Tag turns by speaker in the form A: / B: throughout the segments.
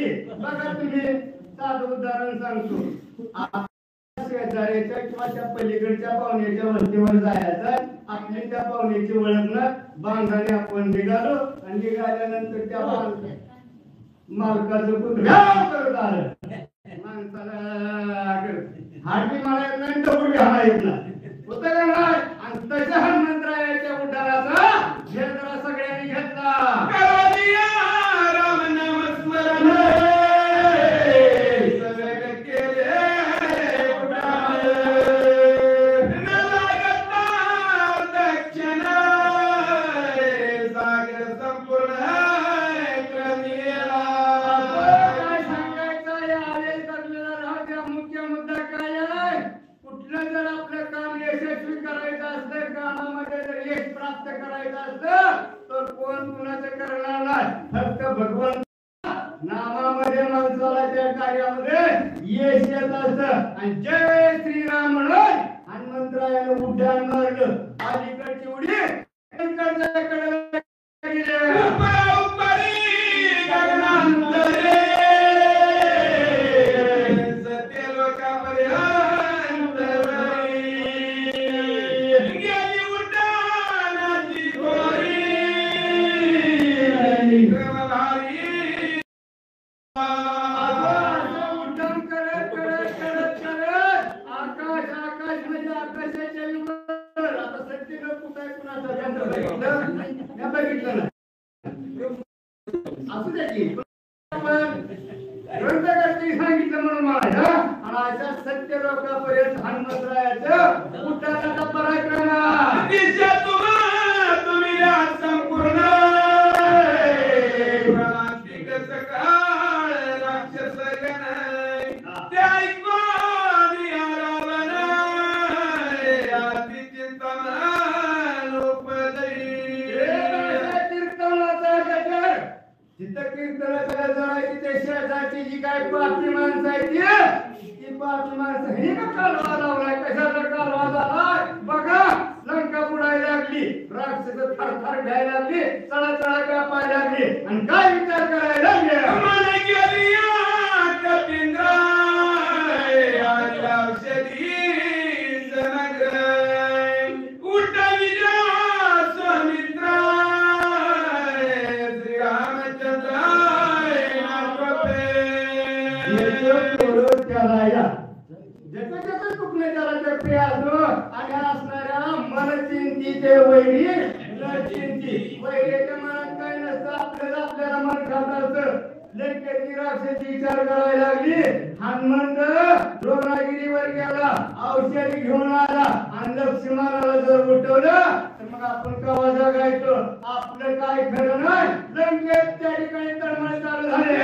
A: घातली. बघा तुम्ही साधं उदाहरण सांगतो. शेजाऱ्याच्या किंवा त्या पलीकडच्या पाहुण्याच्या वस्तीवर जायचं, आपली त्या पाहुण्याची ओळख ना बांधाने आपण निघालो आणि निघाल्यानंतर त्या मालकाचं कुठं करत आलं. माणसाला हाटी मारायला नाही तर उडी हाणायच ना होतं का नाही. आणि तशा हनुमंतरायाच्या उड्डाणाचा जरा सगळ्यांनी घेतला. भगवान नामामध्ये माणसाला त्या कार्यामध्ये यश येत असतं. आणि जय श्रीराम म्हणून हनुमंतरायानं उड्डाण मारलं. अलीकडची उडी सांगितलं म्हणून मला आणि अशा सत्य लोकांपर्यंत हनुमंतरायाचं उड्डाणाचा पराक्रम संपूर्ण शेजारची जी काय पापी माणसं आहे ती पापी माणसं हे का कालवा लावलाय. कशाचा कालवा झालाय बघा. लंका बुडायला लागली, राक्षस थरथर घ्यायला लागली, चढा चढा कापायला लागली आणि काय विचार करायला लागले. आणि असणाऱ्या मनचिंतीचे वैरी चिंती. वैरीच्या मनात काय नसतं, आपल्याला मन खात असतं. लंकेची राक्षसी विचार करायला लागली. हनुमंत द्रोणागिरीवर गेला, औषधी घेऊन आला आणि लक्ष्मणाला जर उठवलं तर मग आपण केव्हा जगायचं. आपलं काय खरं नाही. लंकेत त्या ठिकाणी तळमळ चालू झाले.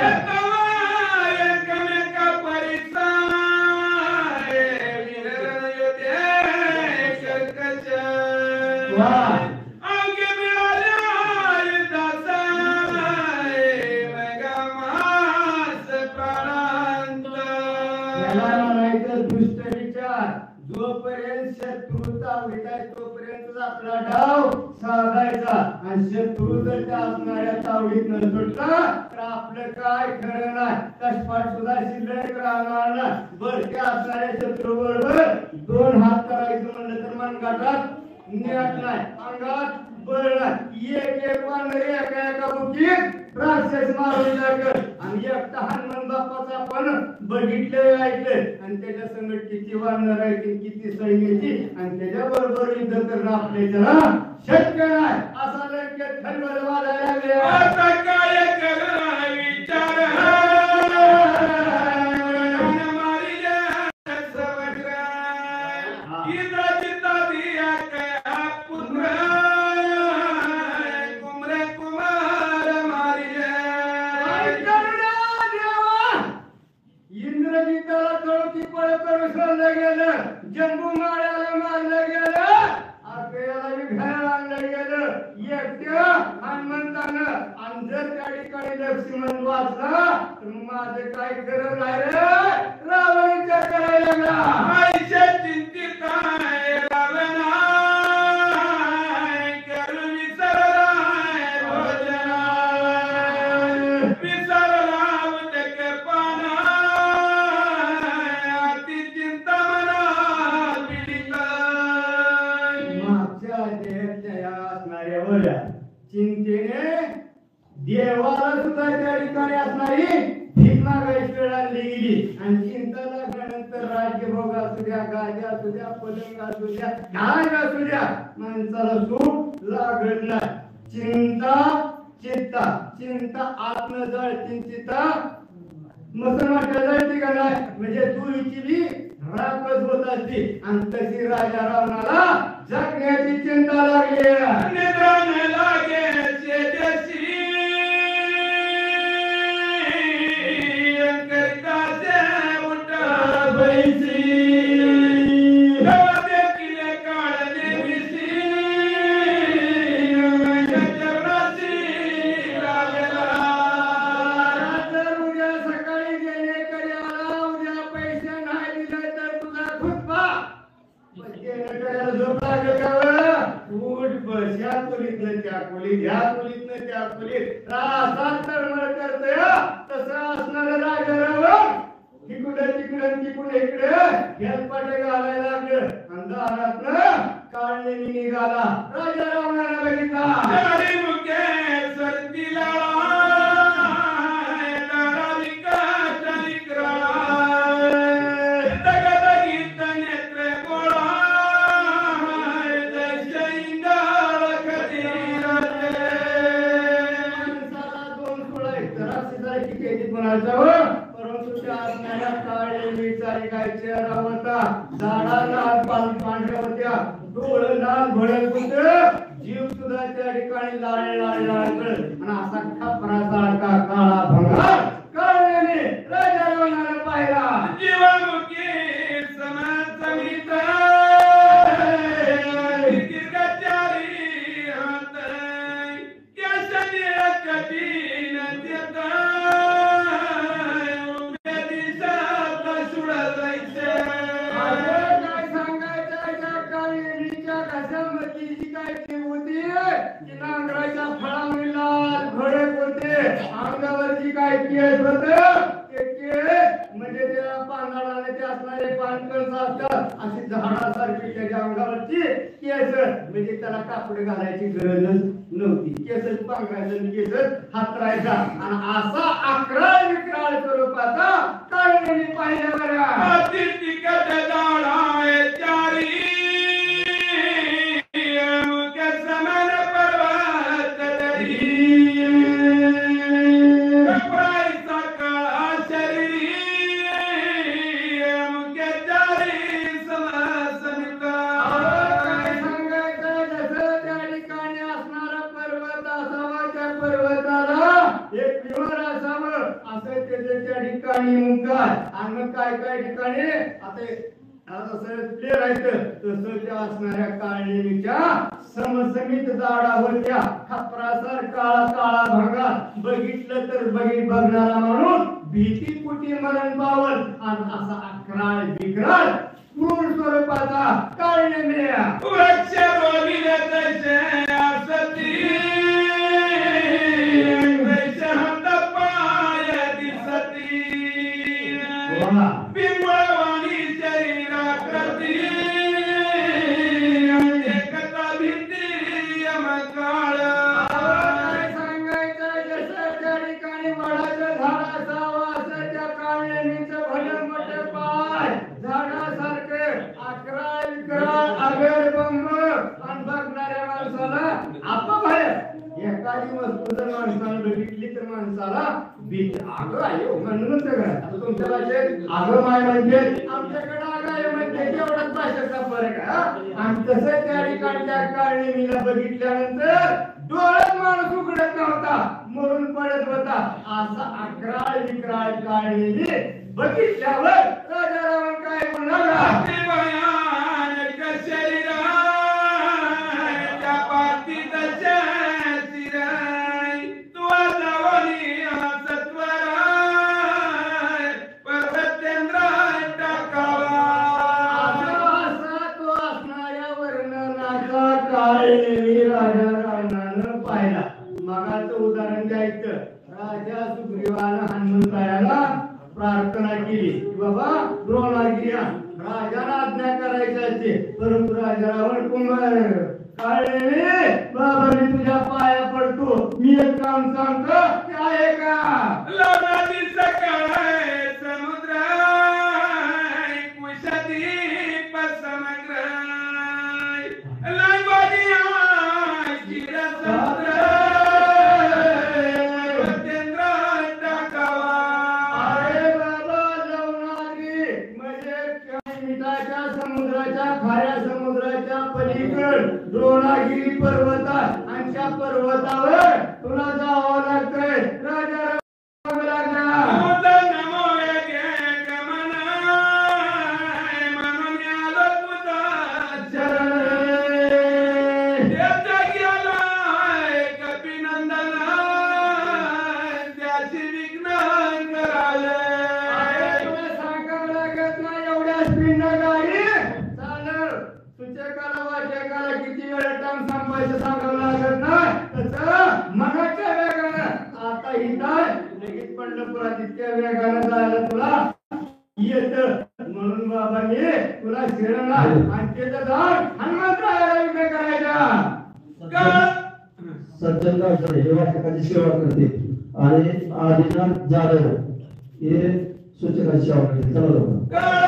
A: जोपर्यंत शत्रूचा विटाय तोपर्यंत आपला डाव साधायचा. आणि शत्रू जर त्या असणाऱ्या तावडीत न सुटला तर आपलं काय खरं नाही. कष्पाट सुद्धा शिल्लक राहणार नाही. बरक्या असणाऱ्या शत्रू बरोबर दोन हात करायचं म्हणलं तर मनगटात नेट नाही, अंगात बळ नाही. एक वानर एका बुकीत राक्षस मारून टाकत. आणि एकटा हनुमान बाप्पाचा आपण बघितलं ऐकलं. आणि त्याच्या संगत किती वानर आहेत, किती सैन्याची, आणि त्याच्या बरोबर युद्ध करणं आपल्याला शक्य नाही. असा लंकेत खलबल वाजायला लागले. आता काय करणार विचार जम्बू माळ्याला मारलं गेलं, अकयाला विघायला आणलं गेलं एकट्या हनुमंतानं. आणि जर त्या ठिकाणी लक्ष्मण वाचला तर माझं काय खरं नाही रे. रावण विचार करायला लागला. आईच्या चिंतित काय रावण करू विसरलाय भोजना. विसरला देवाला सुद्धा त्या ठिकाणी असणारी भीक मागायची वेळ आली गेली आणि चिंता लागल्यानंतर राज्यभोग असू द्या, गाजा असू द्या, पलंग असू द्या, ढाल असू द्या, माणसाला सुख लागत नाही. चिंता आत्म जळती, चिंता मसनाच्या जळती का नाही, म्हणजे तुरीची बी राखच होत असते. आणि तशी राजा रावणाला जगण्याची चिंता लागली.
B: निद्राने लागे
A: निघाला. राजा रावणाला बघितला परंतु त्या असणाऱ्या काळे विचारी काय चेहरा होता, झाडा लाल पांढऱ्या होत्या, डोळं लाल भडक होत, जीव सुद्धा त्या ठिकाणी लाल लाल लाल आणि असा खपरा सारखा काळा भंगार काळ्याने राजा रावणाला पाहिला.
B: जीवामुखी समाज समिता
A: अंगावरची काय केस होत ते केस म्हणजे त्या पानाला ते असणारे पानकळस असतात अशी झाडासारखी त्याच्या अंगावरची केस म्हणजे त्याला कापड घालायची गरजच नव्हती. केसच पांघरायचं, केसच हातरायचा आणि असा अकराळ विक्राळ स्वरूपाचा काळ्याने पाहिल्या बऱ्या काय काय ठिकाणी आता प्लेअर आहेत तसं त्या असणाऱ्या काळनेमीच्या समसमित जाडा होत्या, खपरासार काळा काळा भागा बघितलं तर बघणारा माणूस भीती कुटी मरण पावल आणि असा अकराळ विक्राळ क्रूर स्वरूपाचा काळनेमिया
B: वृक्ष रोविले तसे असती
A: बघितली तर माणसाला भीती आग आहे म्हणून आता तुमच्या भाषेत आग माय म्हणजे आमच्याकडे आग आहे म्हणजे एवढाच भाषेचा फरक आहे. आणि तसं त्या ठिकाणी त्या काळनेमीला बघितल्यानंतर डोळ्यात माणूस उघडत नव्हता, मरून पडत होता. असा अकराळ विक्राळ काळनेमी बघितल्यावर राजा रावण काय म्हणाला, राजा सुग्रीवानं हनुमंताला प्रार्थना केली की बाबा द्रोणागिरी राजाला आज्ञा करायची असते, परंतु राजा रावण कुंभार काळे बाबा मी तुझ्या पाया पडतो मी एक काम सांगतो ते आहे का
B: लोणादी सकाळ समुद्र कुशदीप समग्र लंगोटी क्षीर समुद्र सत्येंद्र टाकावा.
A: अरे बाबा लवणारी म्हणजे मिठाच्या समुद्राच्या खाऱ्या समुद्राच्या पलीकड द्रोणागिरी पर्वत आणि त्या पर्वतावर तुला जावं लागतंय राजा राम लागला
B: नमो वेगे गमनाय म्हणून आलो तुझा
A: चरण
B: देता गेलाय कपिनंदन त्याची विघ्न कराले.
A: तुला सांगावं लागत नाही एवढ्या स्पीड गाडी चालव सूचकाला वाचकाला किती वेळ टाइम सांभाळायचं सांगावं लागत नाही तसं मनाच्या वेगानं आता इथं लगेच पंढरपुरात इतक्या वेगानं जायला तुला येत म्हणून बाबांनी तुला शिरण आणि त्याचं झाड हनुमंतरायाला विजय करायचा.
C: सज्जन गावकरे हे वाचकाची सेवा करते आणि आदिनाथ जाधव हे सूचकाची सेवा करते. चला लवकर.
B: काळ